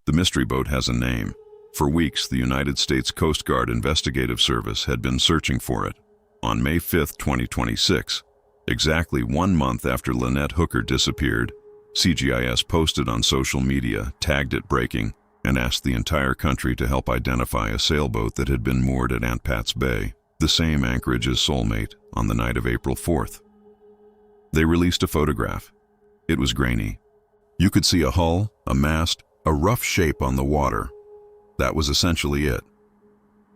The mystery boat has a name. For weeks, the United States Coast Guard Investigative Service had been searching for it. On May 5, 2026, exactly 1 month after Lynette Hooker disappeared, CGIS posted on social media, tagged it breaking, and asked the entire country to help identify a sailboat that had been moored at Aunt Pat's Bay, the same anchorage as Soulmate, on the night of April 4th. They released a photograph. It was grainy. You could see a hull, a mast, a rough shape on the water. That was essentially it.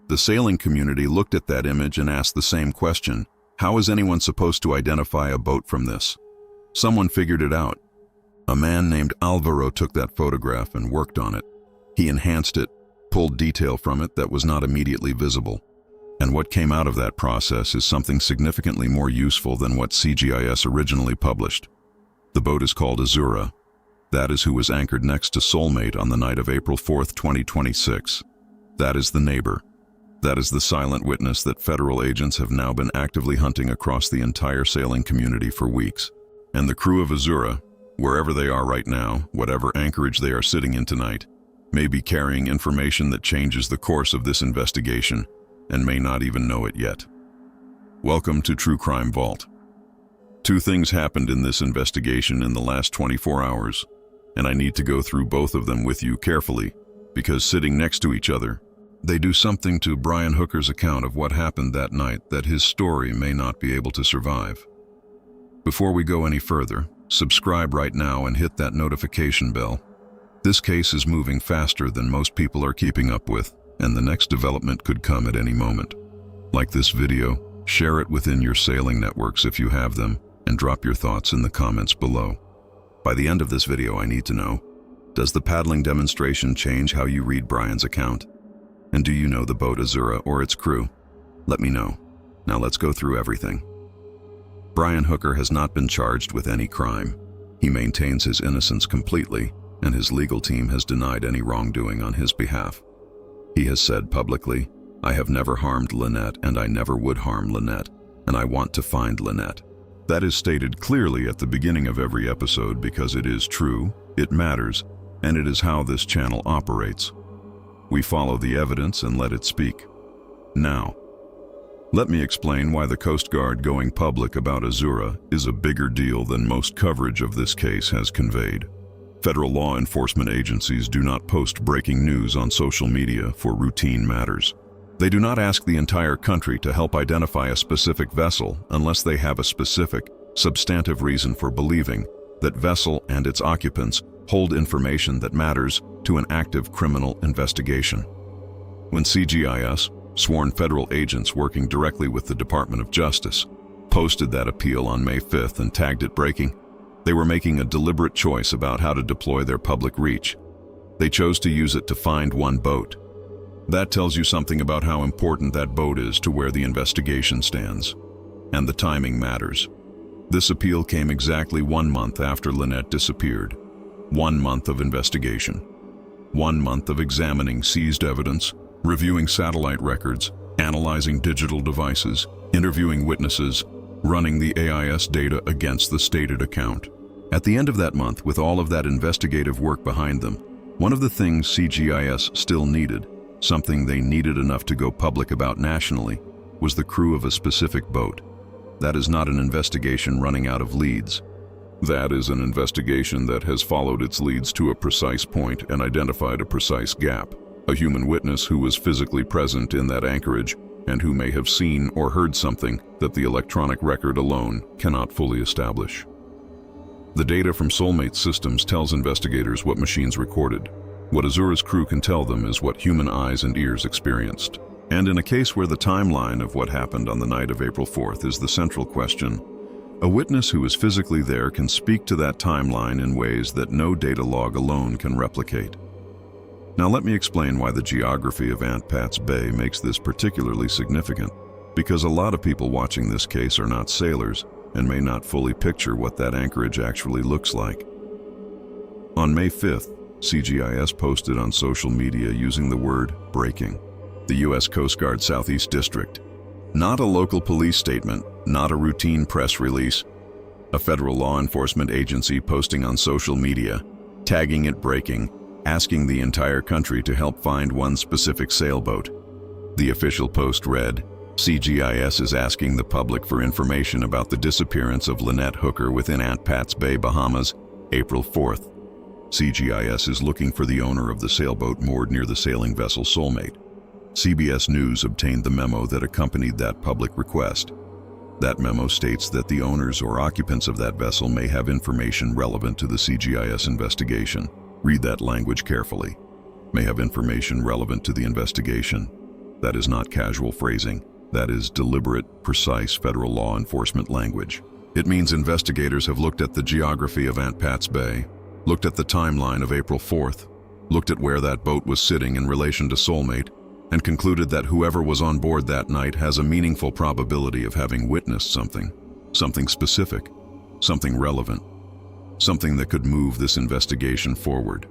The sailing community looked at that image and asked the same question: how is anyone supposed to identify a boat from this? Someone figured it out. A man named Alvaro took that photograph and worked on it. He enhanced it, pulled detail from it that was not immediately visible. And what came out of that process is something significantly more useful than what CGIS originally published. The boat is called Azura. That is who was anchored next to Soulmate on the night of April 4th, 2026. That is the neighbor. That is the silent witness that federal agents have now been actively hunting across the entire sailing community for weeks. And the crew of Azura, wherever they are right now, whatever anchorage they are sitting in tonight, may be carrying information that changes the course of this investigation and may not even know it yet. Welcome to True Crime Vault. 2 things happened in this investigation in the last 24 hours, and I need to go through both of them with you carefully, because sitting next to each other, they do something to Brian Hooker's account of what happened that night that his story may not be able to survive. Before we go any further, subscribe right now and hit that notification bell. This case is moving faster than most people are keeping up with, and the next development could come at any moment. Like this video, share it within your sailing networks if you have them, and drop your thoughts in the comments below. By the end of this video, I need to know, does the paddling demonstration change how you read Brian's account? And do you know the boat Azura or its crew? Let me know. Now let's go through everything. Brian Hooker has not been charged with any crime. He maintains his innocence completely, and his legal team has denied any wrongdoing on his behalf. He has said publicly, "I have never harmed Lynette and I never would harm Lynette, and I want to find Lynette." That is stated clearly at the beginning of every episode because it is true, it matters, and it is how this channel operates. We follow the evidence and let it speak. Now, let me explain why the Coast Guard going public about Azura is a bigger deal than most coverage of this case has conveyed. Federal law enforcement agencies do not post breaking news on social media for routine matters. They do not ask the entire country to help identify a specific vessel unless they have a specific, substantive reason for believing that vessel and its occupants hold information that matters to an active criminal investigation. When CGIS, sworn federal agents working directly with the Department of Justice, posted that appeal on May 5th and tagged it breaking, they were making a deliberate choice about how to deploy their public reach. They chose to use it to find one boat. That tells you something about how important that boat is to where the investigation stands. And the timing matters. This appeal came exactly 1 month after Lynette disappeared. 1 month of investigation. 1 month of examining seized evidence, reviewing satellite records, analyzing digital devices, interviewing witnesses, running the AIS data against the stated account. At the end of that month, with all of that investigative work behind them, one of the things CGIS still needed, something they needed enough to go public about nationally, was the crew of a specific boat. That is not an investigation running out of leads. That is an investigation that has followed its leads to a precise point and identified a precise gap. A human witness who was physically present in that anchorage and who may have seen or heard something that the electronic record alone cannot fully establish. The data from Soulmate systems tells investigators what machines recorded. What Azura's crew can tell them is what human eyes and ears experienced. And in a case where the timeline of what happened on the night of April 4th is the central question, a witness who is physically there can speak to that timeline in ways that no data log alone can replicate. Now let me explain why the geography of Aunt Pat's Bay makes this particularly significant, because a lot of people watching this case are not sailors and may not fully picture what that anchorage actually looks like. On May 5th, CGIS posted on social media using the word breaking. The U.S. Coast Guard Southeast District. Not a local police statement, not a routine press release. A federal law enforcement agency posting on social media, tagging it breaking, asking the entire country to help find one specific sailboat. The official post read, "CGIS is asking the public for information about the disappearance of Lynette Hooker within Aunt Pat's Bay, Bahamas, April 4th. CGIS is looking for the owner of the sailboat moored near the sailing vessel Soulmate." CBS News obtained the memo that accompanied that public request. That memo states that the owners or occupants of that vessel may have information relevant to the CGIS investigation. Read that language carefully. May have information relevant to the investigation. That is not casual phrasing. That is deliberate, precise federal law enforcement language. It means investigators have looked at the geography of Aunt Pat's Bay, looked at the timeline of April 4th, looked at where that boat was sitting in relation to Soulmate, and concluded that whoever was on board that night has a meaningful probability of having witnessed something specific, something relevant, something that could move this investigation forward.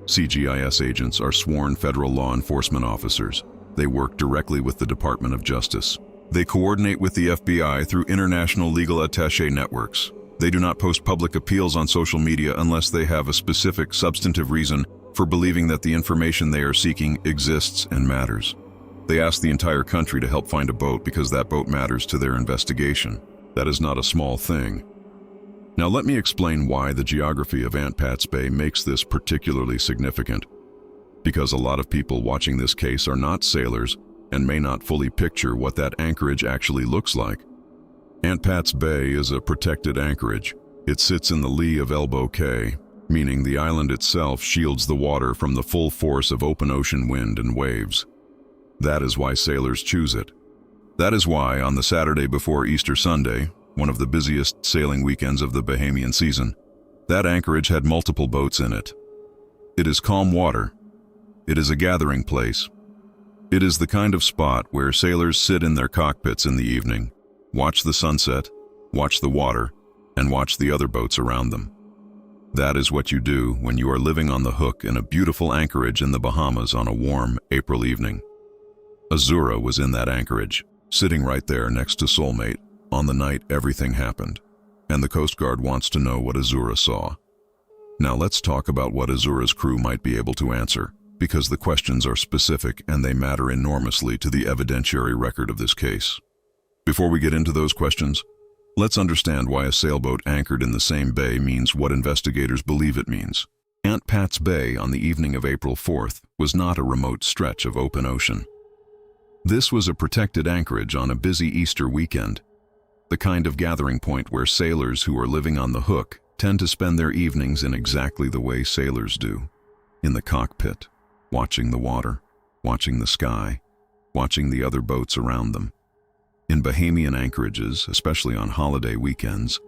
CGIS agents are sworn federal law enforcement officers. They work directly with the Department of Justice. They coordinate with the FBI through international legal attaché networks. They do not post public appeals on social media unless they have a specific substantive reason for believing that the information they are seeking exists and matters. They ask the entire country to help find a boat because that boat matters to their investigation. That is not a small thing. Now let me explain why the geography of Aunt Pat's Bay makes this particularly significant. Because a lot of people watching this case are not sailors and may not fully picture what that anchorage actually looks like. Aunt Pat's Bay is a protected anchorage. It sits in the lee of Elbow Cay, meaning the island itself shields the water from the full force of open ocean wind and waves. That is why sailors choose it. That is why, on the Saturday before Easter Sunday, one of the busiest sailing weekends of the Bahamian season, that anchorage had multiple boats in it. It is calm water. It is a gathering place. It is the kind of spot where sailors sit in their cockpits in the evening, watch the sunset, watch the water, and watch the other boats around them. That is what you do when you are living on the hook in a beautiful anchorage in the Bahamas on a warm April evening. Azura was in that anchorage, sitting right there next to Soulmate, on the night everything happened. And the Coast Guard wants to know what Azura saw. Now let's talk about what Azura's crew might be able to answer, because the questions are specific and they matter enormously to the evidentiary record of this case. Before we get into those questions, let's understand why a sailboat anchored in the same bay means what investigators believe it means. Aunt Pat's Bay on the evening of April 4th was not a remote stretch of open ocean. This was a protected anchorage on a busy Easter weekend, the kind of gathering point where sailors who are living on the hook tend to spend their evenings in exactly the way sailors do, in the cockpit, watching the water, watching the sky, watching the other boats around them. In Bahamian anchorages, especially on holiday weekends,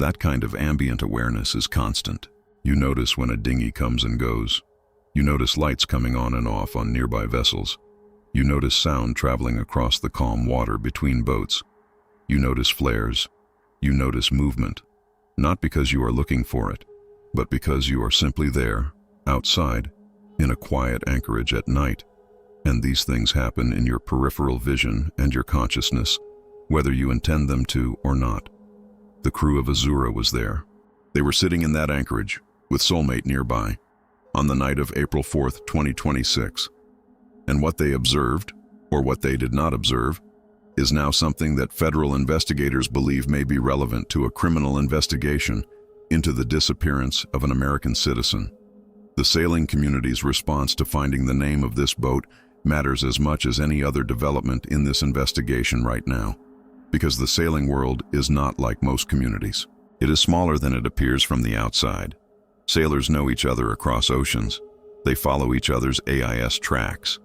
that kind of ambient awareness is constant. You notice when a dinghy comes and goes. You notice lights coming on and off on nearby vessels. You notice sound traveling across the calm water between boats. You notice flares. You notice movement, not because you are looking for it, but because you are simply there, outside, in a quiet anchorage at night. And these things happen in your peripheral vision and your consciousness, whether you intend them to or not. The crew of Azura was there. They were sitting in that anchorage, with Soulmate nearby, on the night of April 4th, 2026. And what they observed, or what they did not observe, is now something that federal investigators believe may be relevant to a criminal investigation into the disappearance of an American citizen. The sailing community's response to finding the name of this boat matters as much as any other development in this investigation right now, because the sailing world is not like most communities. It is smaller than it appears from the outside. Sailors know each other across oceans. They follow each other's AIS tracks.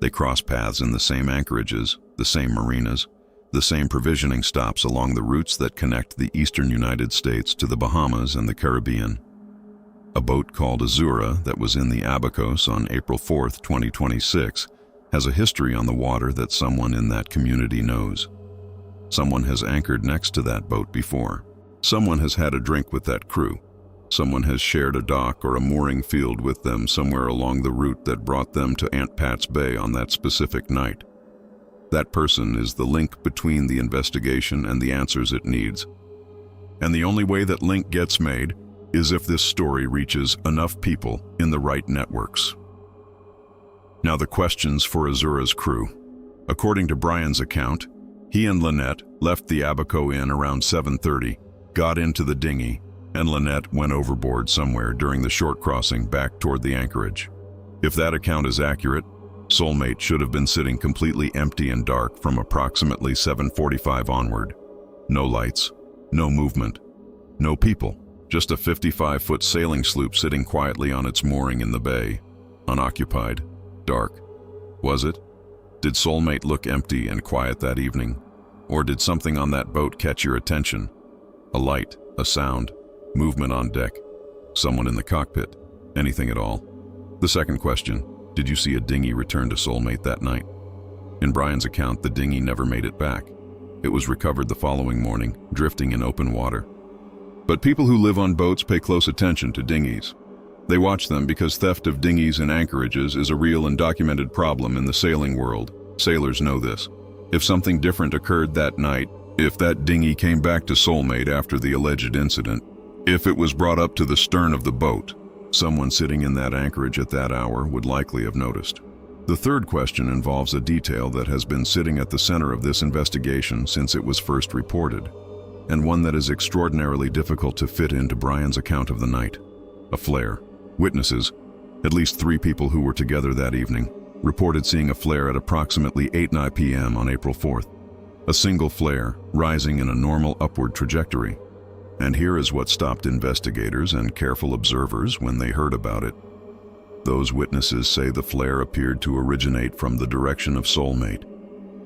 They cross paths in the same anchorages, the same marinas, the same provisioning stops along the routes that connect the eastern United States to the Bahamas and the Caribbean. A boat called Azura that was in the Abacos on April 4th, 2026, has a history on the water that someone in that community knows. Someone has anchored next to that boat before. Someone has had a drink with that crew. Someone has shared a dock or a mooring field with them somewhere along the route that brought them to Aunt Pat's Bay on that specific night. That person is the link between the investigation and the answers it needs. And the only way that link gets made is if this story reaches enough people in the right networks. Now the questions for Azura's crew. According to Brian's account, he and Lynette left the Abaco Inn around 7:30, got into the dinghy, and Lynette went overboard somewhere during the short crossing back toward the anchorage. If that account is accurate, Soulmate should have been sitting completely empty and dark from approximately 7:45 onward. No lights, no movement, no people, just a 55-foot sailing sloop sitting quietly on its mooring in the bay, unoccupied, dark. Was it? Did Soulmate look empty and quiet that evening? Or did something on that boat catch your attention? A light, a sound, movement on deck, someone in the cockpit, anything at all? The second question, did you see a dinghy return to Soulmate that night? In Brian's account, the dinghy never made it back. It was recovered the following morning, drifting in open water. But people who live on boats pay close attention to dinghies. They watch them because theft of dinghies and anchorages is a real and documented problem in the sailing world. Sailors know this. If something different occurred that night, if that dinghy came back to Soulmate after the alleged incident, if it was brought up to the stern of the boat, someone sitting in that anchorage at that hour would likely have noticed. The third question involves a detail that has been sitting at the center of this investigation since it was first reported, and one that is extraordinarily difficult to fit into Brian's account of the night. A flare. Witnesses, at least 3 people who were together that evening, reported seeing a flare at approximately 8:09 p.m. on April 4th. A single flare, rising in a normal upward trajectory. And here is what stopped investigators and careful observers when they heard about it. Those witnesses say the flare appeared to originate from the direction of Soulmate,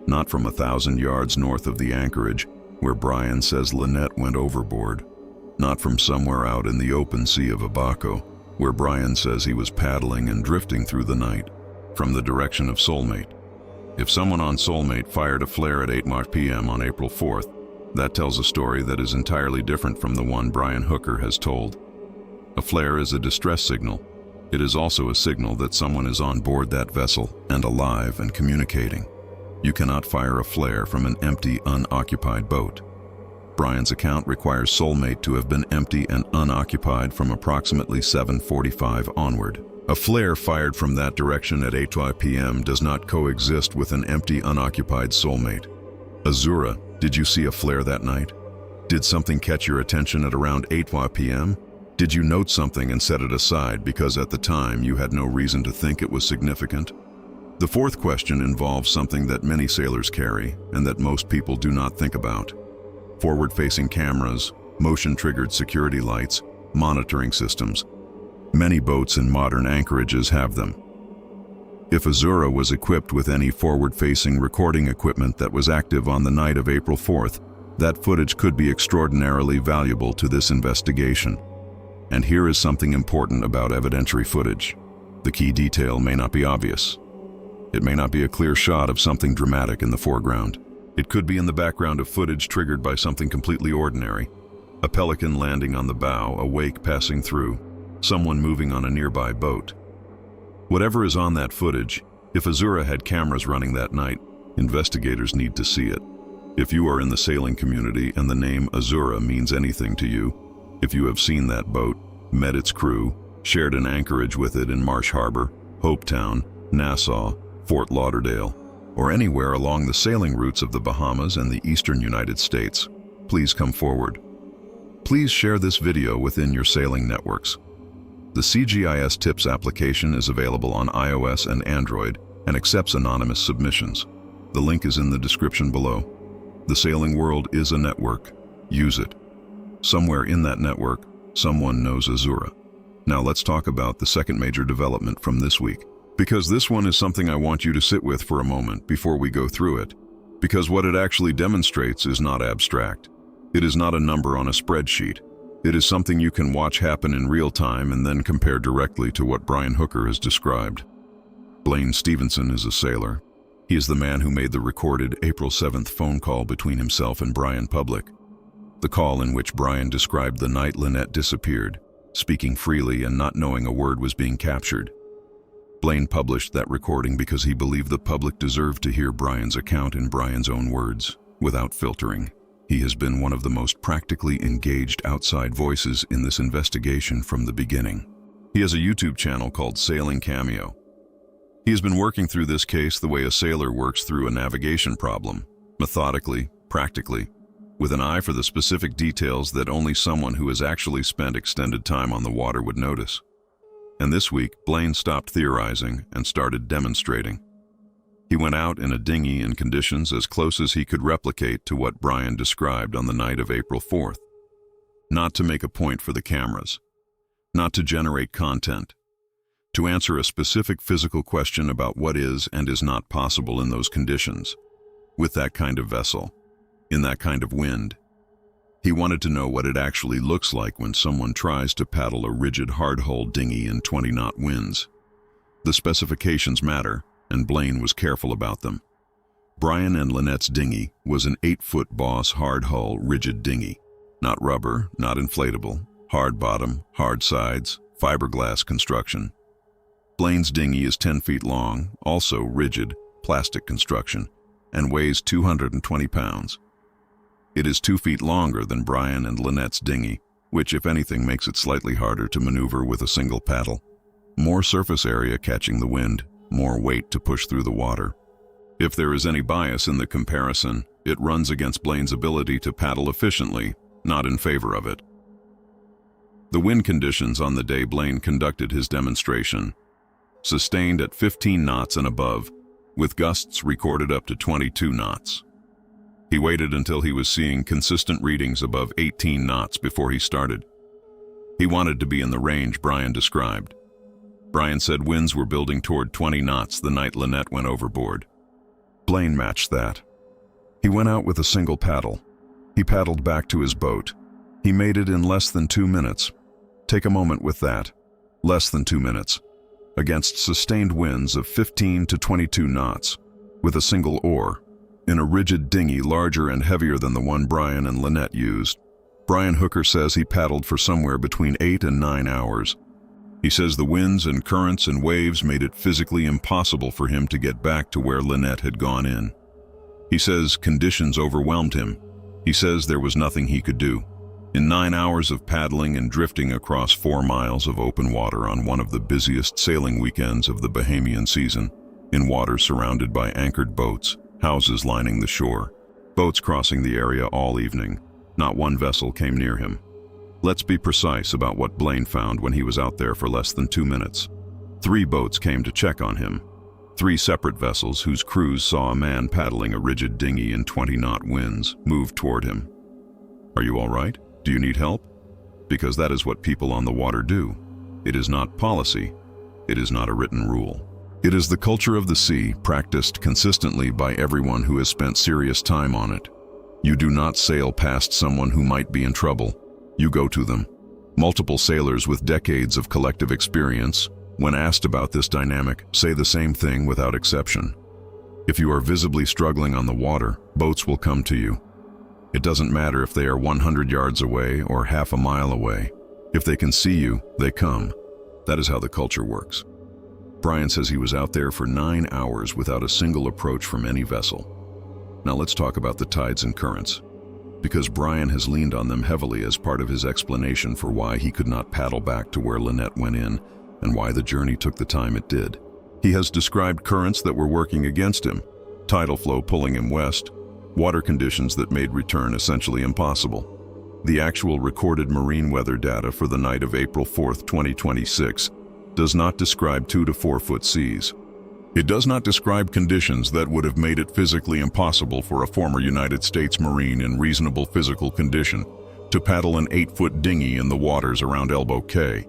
not from 1,000 yards north of the anchorage, where Brian says Lynette went overboard, not from somewhere out in the open sea of Abaco, where Brian says he was paddling and drifting through the night, from the direction of Soulmate. If someone on Soulmate fired a flare at 8:00 p.m. on April 4th, that tells a story that is entirely different from the one Brian Hooker has told. A flare is a distress signal. It is also a signal that someone is on board that vessel and alive and communicating. You cannot fire a flare from an empty, unoccupied boat. Brian's account requires Soulmate to have been empty and unoccupied from approximately 7:45 onward. A flare fired from that direction at 8:00 p.m. does not coexist with an empty, unoccupied Soulmate. Azura, did you see a flare that night? Did something catch your attention at around 8:00 p.m.? Did you note something and set it aside because at the time you had no reason to think it was significant? The fourth question involves something that many sailors carry and that most people do not think about. Forward-facing cameras, motion-triggered security lights, monitoring systems. Many boats in modern anchorages have them. If Azura was equipped with any forward-facing recording equipment that was active on the night of April 4th, that footage could be extraordinarily valuable to this investigation. And here is something important about evidentiary footage. The key detail may not be obvious. It may not be a clear shot of something dramatic in the foreground. It could be in the background of footage triggered by something completely ordinary. A pelican landing on the bow, a wake passing through, someone moving on a nearby boat. Whatever is on that footage, if Azura had cameras running that night, investigators need to see it. If you are in the sailing community and the name Azura means anything to you, if you have seen that boat, met its crew, shared an anchorage with it in Marsh Harbor, Hopetown, Nassau, Fort Lauderdale, or anywhere along the sailing routes of the Bahamas and the eastern United States, please come forward. Please share this video within your sailing networks. The CGIS Tips application is available on iOS and Android and accepts anonymous submissions. The link is in the description below. The sailing world is a network. Use it. Somewhere in that network, someone knows Azura. Now let's talk about the second major development from this week. Because this one is something I want you to sit with for a moment before we go through it. Because what it actually demonstrates is not abstract. It is not a number on a spreadsheet. It is something you can watch happen in real time and then compare directly to what Brian Hooker has described. Blaine Stevenson is a sailor. He is the man who made the recorded April 7th phone call between himself and Brian Public. The call in which Brian described the night Lynette disappeared, speaking freely and not knowing a word was being captured. Blaine published that recording because he believed the public deserved to hear Brian's account in Brian's own words, without filtering. He has been one of the most practically engaged outside voices in this investigation from the beginning. He has a YouTube channel called Sailing Cameo. He has been working through this case the way a sailor works through a navigation problem, methodically, practically, with an eye for the specific details that only someone who has actually spent extended time on the water would notice. And this week, Blaine stopped theorizing and started demonstrating. He went out in a dinghy in conditions as close as he could replicate to what Brian described on the night of April 4th. Not to make a point for the cameras, not to generate content, to answer a specific physical question about what is and is not possible in those conditions, with that kind of vessel, in that kind of wind. He wanted to know what it actually looks like when someone tries to paddle a rigid hard-hull dinghy in 20-knot winds. The specifications matter, and Blaine was careful about them. Brian and Lynette's dinghy was an 8-foot Boss hard-hull rigid dinghy. Not rubber, not inflatable, hard bottom, hard sides, fiberglass construction. Blaine's dinghy is 10 feet long, also rigid, plastic construction, and weighs 220 pounds. It is 2 feet longer than Brian and Lynette's dinghy, which if anything makes it slightly harder to maneuver with a single paddle. More surface area catching the wind, more weight to push through the water. If there is any bias in the comparison, it runs against Blaine's ability to paddle efficiently, not in favor of it. The wind conditions on the day Blaine conducted his demonstration, sustained at 15 knots and above, with gusts recorded up to 22 knots. He waited until he was seeing consistent readings above 18 knots before he started. He wanted to be in the range Brian described. Brian said winds were building toward 20 knots the night Lynette went overboard. Blaine matched that. He went out with a single paddle. He paddled back to his boat. He made it in less than 2 minutes. Take a moment with that. Less than 2 minutes. Against sustained winds of 15 to 22 knots, with a single oar, in a rigid dinghy larger and heavier than the one Brian and Lynette used. Brian Hooker says he paddled for somewhere between 8 and 9 hours. He says the winds and currents and waves made it physically impossible for him to get back to where Lynette had gone in. He says conditions overwhelmed him. He says there was nothing he could do. In 9 hours of paddling and drifting across 4 miles of open water on one of the busiest sailing weekends of the Bahamian season, in water surrounded by anchored boats, houses lining the shore, boats crossing the area all evening, not one vessel came near him. Let's be precise about what Blaine found when he was out there for less than 2 minutes. 3 boats came to check on him. 3 separate vessels whose crews saw a man paddling a rigid dinghy in 20-knot winds move toward him. Are you all right? Do you need help? Because that is what people on the water do. It is not policy. It is not a written rule. It is the culture of the sea, practiced consistently by everyone who has spent serious time on it. You do not sail past someone who might be in trouble. You go to them. Multiple sailors with decades of collective experience, when asked about this dynamic, say the same thing without exception. If you are visibly struggling on the water, boats will come to you. It doesn't matter if they are 100 yards away or half a mile away. If they can see you, they come. That is how the culture works. Brian says he was out there for 9 hours without a single approach from any vessel. Now let's talk about the tides and currents, because Brian has leaned on them heavily as part of his explanation for why he could not paddle back to where Lynette went in and why the journey took the time it did. He has described currents that were working against him, tidal flow pulling him west, water conditions that made return essentially impossible. The actual recorded marine weather data for the night of April 4, 2026, does not describe 2 to 4 foot seas. It does not describe conditions that would have made it physically impossible for a former United States Marine in reasonable physical condition to paddle an 8-foot dinghy in the waters around Elbow Cay.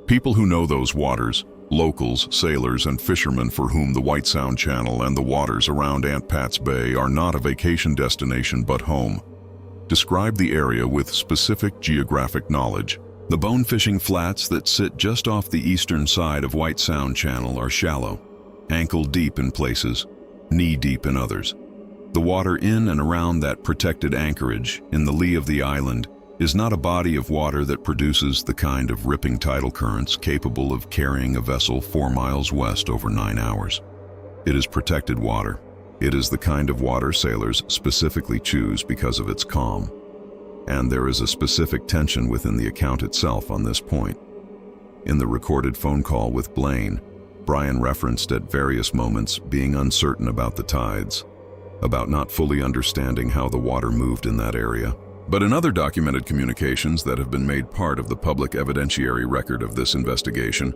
People who know those waters, locals, sailors, and fishermen for whom the White Sound Channel and the waters around Aunt Pat's Bay are not a vacation destination but home, describe the area with specific geographic knowledge. The bone-fishing flats that sit just off the eastern side of White Sound Channel are shallow, ankle-deep in places, knee-deep in others. The water in and around that protected anchorage in the lee of the island is not a body of water that produces the kind of ripping tidal currents capable of carrying a vessel 4 miles west over 9 hours. It is protected water. It is the kind of water sailors specifically choose because of its calm. And there is a specific tension within the account itself on this point. In the recorded phone call with Blaine, Brian referenced at various moments being uncertain about the tides, about not fully understanding how the water moved in that area. But in other documented communications that have been made part of the public evidentiary record of this investigation,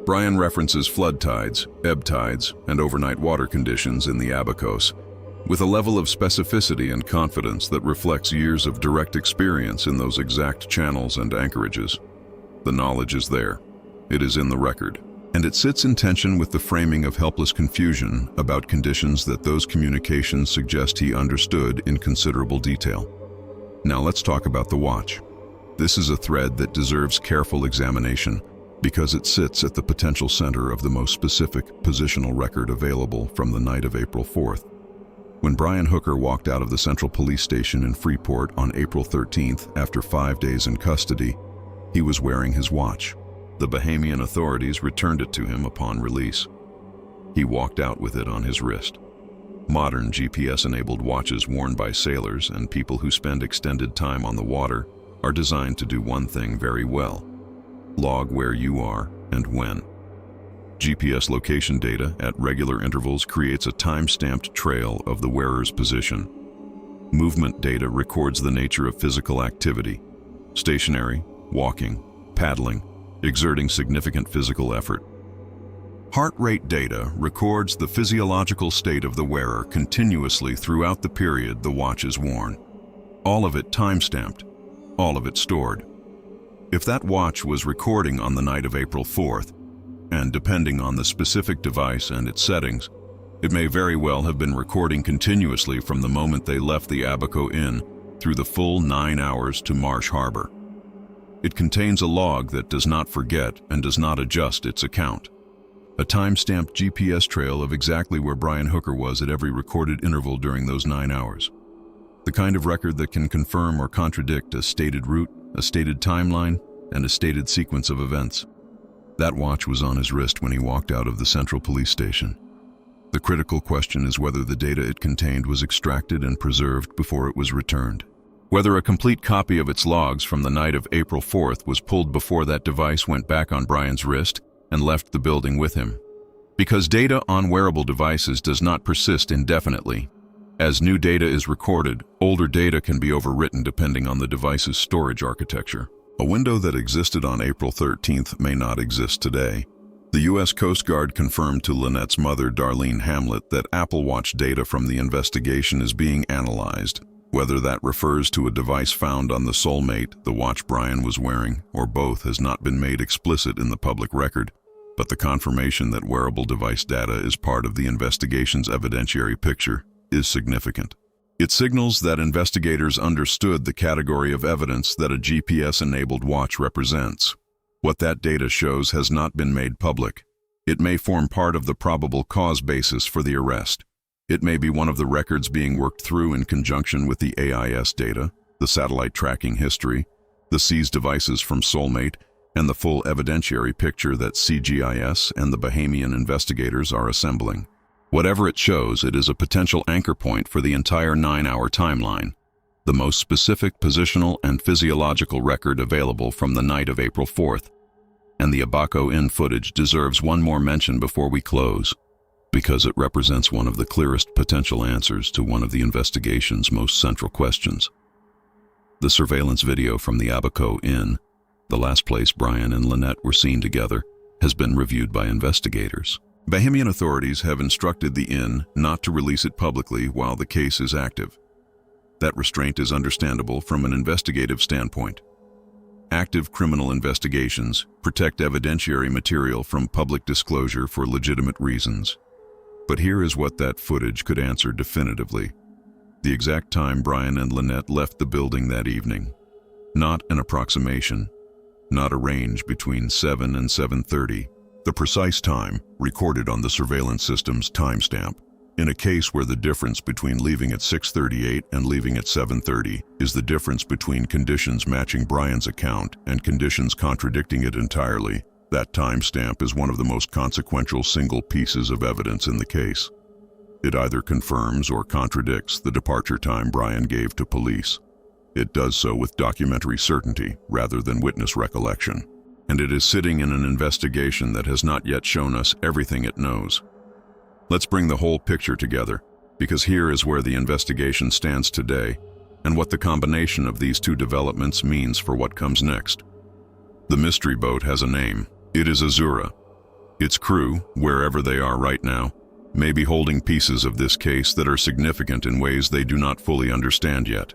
Brian references flood tides, ebb tides, and overnight water conditions in the Abacos, with a level of specificity and confidence that reflects years of direct experience in those exact channels and anchorages. The knowledge is there. It is in the record. And it sits in tension with the framing of helpless confusion about conditions that those communications suggest he understood in considerable detail. Now let's talk about the watch. This is a thread that deserves careful examination because it sits at the potential center of the most specific positional record available from the night of April 4th. When Brian Hooker walked out of the Central Police Station in Freeport on April 13th after 5 days in custody, he was wearing his watch. The Bahamian authorities returned it to him upon release. He walked out with it on his wrist. Modern GPS-enabled watches worn by sailors and people who spend extended time on the water are designed to do one thing very well: log where you are and when. GPS location data at regular intervals creates a time-stamped trail of the wearer's position. Movement data records the nature of physical activity: stationary, walking, paddling, exerting significant physical effort. Heart rate data records the physiological state of the wearer continuously throughout the period the watch is worn. All of it time-stamped, all of it stored. If that watch was recording on the night of April 4th, and depending on the specific device and its settings, it may very well have been recording continuously from the moment they left the Abaco Inn through the full 9 hours to Marsh Harbor. It contains a log that does not forget and does not adjust its account. A time-stamped GPS trail of exactly where Brian Hooker was at every recorded interval during those 9 hours. The kind of record that can confirm or contradict a stated route, a stated timeline, and a stated sequence of events. That watch was on his wrist when he walked out of the Central Police Station. The critical question is whether the data it contained was extracted and preserved before it was returned. Whether a complete copy of its logs from the night of April 4th was pulled before that device went back on Brian's wrist and left the building with him. Because data on wearable devices does not persist indefinitely. As new data is recorded, older data can be overwritten depending on the device's storage architecture. A window that existed on April 13th may not exist today. The U.S. Coast Guard confirmed to Lynette's mother, Darlene Hamlet, that Apple Watch data from the investigation is being analyzed. Whether that refers to a device found on the Soulmate, the watch Brian was wearing, or both has not been made explicit in the public record, but the confirmation that wearable device data is part of the investigation's evidentiary picture is significant. It signals that investigators understood the category of evidence that a GPS-enabled watch represents. What that data shows has not been made public. It may form part of the probable cause basis for the arrest. It may be one of the records being worked through in conjunction with the AIS data, the satellite tracking history, the seized devices from Soulmate, and the full evidentiary picture that CGIS and the Bahamian investigators are assembling. Whatever it shows, it is a potential anchor point for the entire 9-hour timeline, the most specific positional and physiological record available from the night of April 4th. And the Abaco Inn footage deserves one more mention before we close, because it represents one of the clearest potential answers to one of the investigation's most central questions. The surveillance video from the Abaco Inn, the last place Brian and Lynette were seen together, has been reviewed by investigators. Bahamian authorities have instructed the inn not to release it publicly while the case is active. That restraint is understandable from an investigative standpoint. Active criminal investigations protect evidentiary material from public disclosure for legitimate reasons. But here is what that footage could answer definitively: the exact time Brian and Lynette left the building that evening. Not an approximation, not a range between 7 and 7:30. The precise time, recorded on the surveillance system's timestamp. In a case where the difference between leaving at 6:38 and leaving at 7:30 is the difference between conditions matching Brian's account and conditions contradicting it entirely, that timestamp is one of the most consequential single pieces of evidence in the case. It either confirms or contradicts the departure time Brian gave to police. It does so with documentary certainty rather than witness recollection. And it is sitting in an investigation that has not yet shown us everything it knows. Let's bring the whole picture together, because here is where the investigation stands today and what the combination of these two developments means for what comes next. The mystery boat has a name. It is Azura. Its crew, wherever they are right now, may be holding pieces of this case that are significant in ways they do not fully understand yet.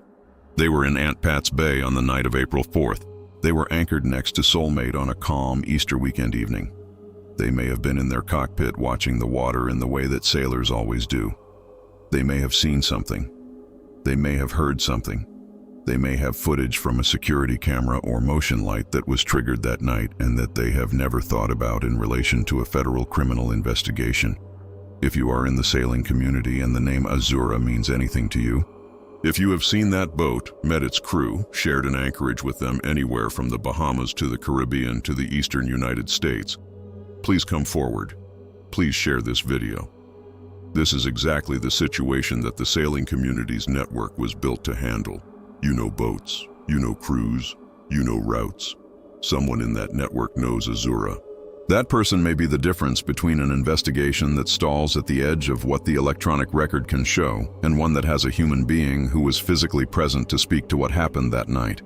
They were in Aunt Pat's Bay on the night of April 4th. They were anchored next to Soulmate on a calm Easter weekend evening. They may have been in their cockpit watching the water in the way that sailors always do. They may have seen something. They may have heard something. They may have footage from a security camera or motion light that was triggered that night and that they have never thought about in relation to a federal criminal investigation. If you are in the sailing community and the name Azura means anything to you, if you have seen that boat, met its crew, shared an anchorage with them anywhere from the Bahamas to the Caribbean to the eastern United States, please come forward. Please share this video. This is exactly the situation that the sailing community's network was built to handle. You know boats, you know crews, you know routes. Someone in that network knows Azura. That person may be the difference between an investigation that stalls at the edge of what the electronic record can show and one that has a human being who was physically present to speak to what happened that night.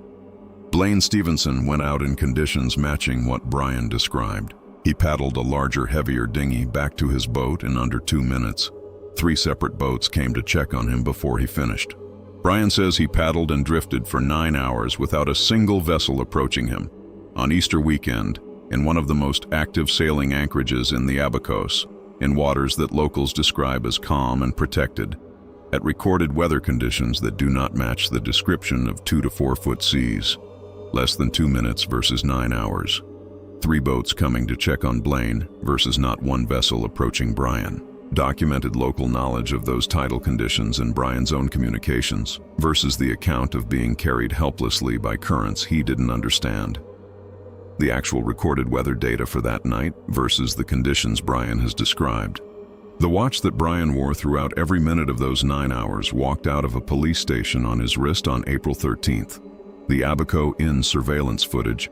Blaine Stevenson went out in conditions matching what Brian described. He paddled a larger, heavier dinghy back to his boat in under 2 minutes. 3 separate boats came to check on him before he finished. Brian says he paddled and drifted for 9 hours without a single vessel approaching him. On Easter weekend, in one of the most active sailing anchorages in the Abacos, in waters that locals describe as calm and protected, at recorded weather conditions that do not match the description of 2 to 4 foot seas. Less than 2 minutes versus 9 hours. 3 boats coming to check on Blaine versus not one vessel approaching Brian. Documented local knowledge of those tidal conditions in Brian's own communications versus the account of being carried helplessly by currents he didn't understand. The actual recorded weather data for that night versus the conditions Brian has described. The watch that Brian wore throughout every minute of those 9 hours walked out of a police station on his wrist on April 13th. The Abaco Inn surveillance footage,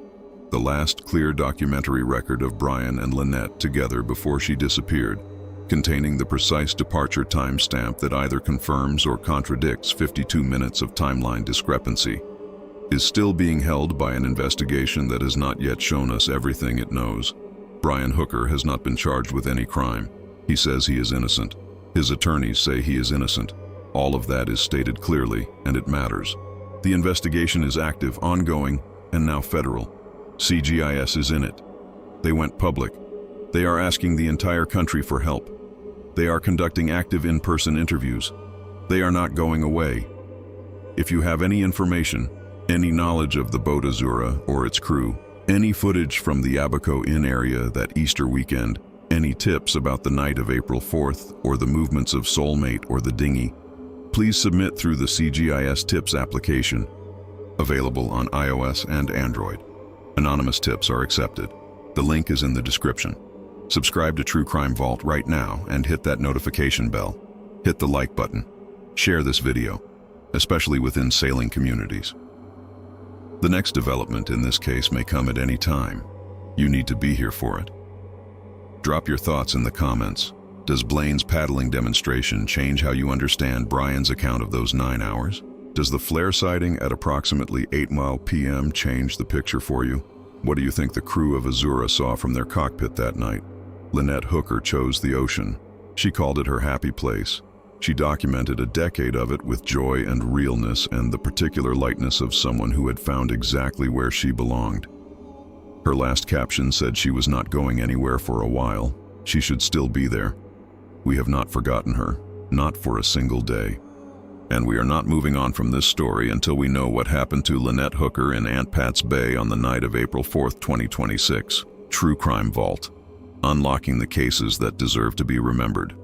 the last clear documentary record of Brian and Lynette together before she disappeared, containing the precise departure timestamp that either confirms or contradicts 52 minutes of timeline discrepancy, is still being held by an investigation that has not yet shown us everything it knows. Brian Hooker has not been charged with any crime. He says he is innocent. His attorneys say he is innocent. All of that is stated clearly, and it matters. The investigation is active, ongoing, and now federal. CGIS is in it. They went public. They are asking the entire country for help. They are conducting active in-person interviews. They are not going away. If you have any information, any knowledge of the boat Azura or its crew, any footage from the Abaco Inn area that Easter weekend, any tips about the night of April 4th or the movements of Soulmate or the dinghy, please submit through the CGIS Tips application, available on iOS and Android. Anonymous tips are accepted. The link is in the description. Subscribe to True Crime Vault right now and hit that notification bell. Hit the like button. Share this video, especially within sailing communities. The next development in this case may come at any time. You need to be here for it. Drop your thoughts in the comments. Does Blaine's paddling demonstration change how you understand Brian's account of those 9 hours? Does the flare sighting at approximately 8 p.m. change the picture for you? What do you think the crew of Azura saw from their cockpit that night? Lynette Hooker chose the ocean. She called it her happy place. She documented a decade of it with joy and realness and the particular lightness of someone who had found exactly where she belonged. Her last caption said she was not going anywhere for a while. She should still be there. We have not forgotten her, not for a single day. And we are not moving on from this story until we know what happened to Lynette Hooker in Aunt Pat's Bay on the night of April 4th, 2026. True Crime Vault. Unlocking the cases that deserve to be remembered.